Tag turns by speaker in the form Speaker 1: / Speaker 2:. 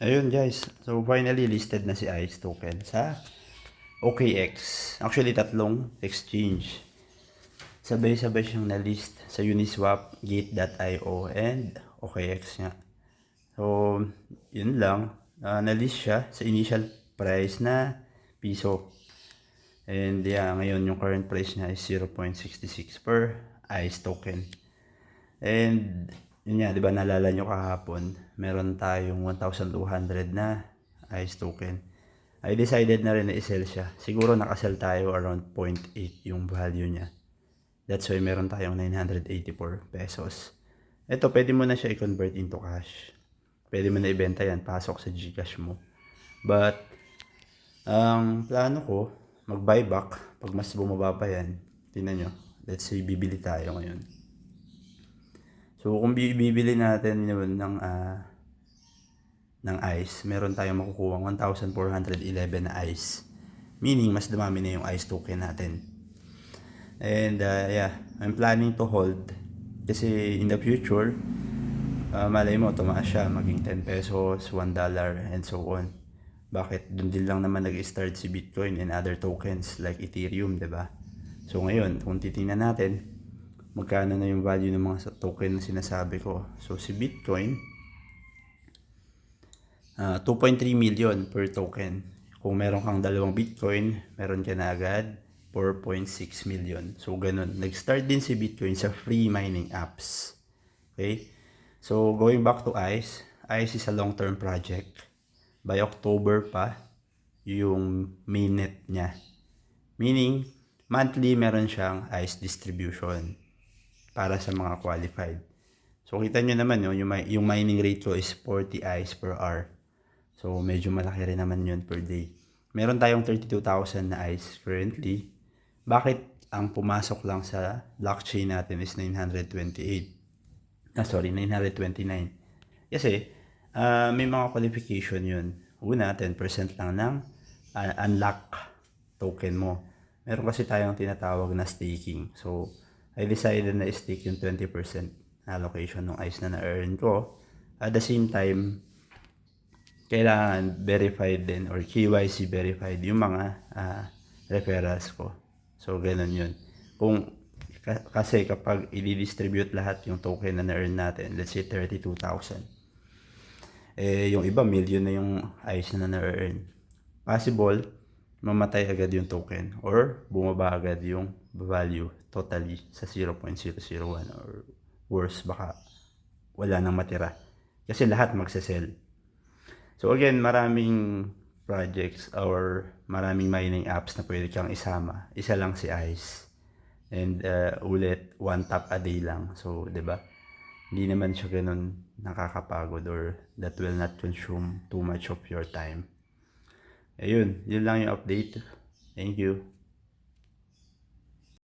Speaker 1: Ayun guys, so finally listed na si ICE token sa OKX. Actually, tatlong exchange. Sabay-sabay siyang na-list sa Uniswap, Gate.io, and OKX nga. So, yun lang. Na-list siya sa initial price na piso. And yeah, ngayon yung current price niya is 0.66 per ICE token. And yun nga, di ba naalala nyo kahapon, meron tayong 1,200 na ICE token. I decided na rin na i-sell siya. Siguro nakasell tayo around 0.8 yung value niya. That's why meron tayong 984 pesos. Ito, pwede mo na siya i-convert into cash. Pwede mo na ibenta yan, pasok sa GCash mo. But, ang plano ko, mag-buyback pag mas bumaba pa yan. Tingnan nyo, let's say bibili tayo ngayon. So, kung bibili natin yun ng ICE, meron tayong makukuha 1,411 na ICE. Meaning, mas dumami na yung ICE token natin. And yeah, I'm planning to hold. Kasi in the future, malay mo, tumaas siya, maging 10 pesos, $1, and so on. Bakit? Doon din lang naman nag-start si Bitcoin and other tokens like Ethereum, 'di ba? So ngayon, kung titingnan natin, magkano na yung value ng mga token na sinasabi ko. So si Bitcoin, 2.3 million per token. Kung meron kang dalawang Bitcoin, meron ka na agad 4.6 million. So ganun. Nag-start din si Bitcoin sa free mining apps. Okay? So going back to ICE, ICE is a long-term project. By October pa yung mainnet niya. Meaning, monthly meron siyang ICE distribution para sa mga qualified. So kita nyo naman yung mining rate ko is 40 ICE per hour. So medyo malaki rin naman yun per day. Meron tayong 32,000 na ICE currently. Bakit ang pumasok lang sa blockchain natin is 928? 929. Kasi may mga qualification yun. Una, 10% lang ng unlock token mo. Meron kasi tayong tinatawag na staking. So, I decided na stake yung 20% allocation ng ICE na na-earn ko. At the same time, kailangan verified din or KYC verified yung mga referrals ko. So, ganun yun. Kasi kapag i-distribute lahat yung token na na-earn natin, let's say 32,000, yung iba million na yung ICE na na-earn. Possible, mamatay agad yung token or bumaba agad yung value totally sa 0.001 or worse, baka wala nang matira. Kasi lahat magsasell. So again, maraming projects or maraming mining apps na pwede kang isama. Isa lang si ICE. And ulit, one tap a day lang. So, 'di ba? Hindi naman siya ganun nakakapagod or that will not consume too much of your time. Ayun, yun lang yung update. Thank you.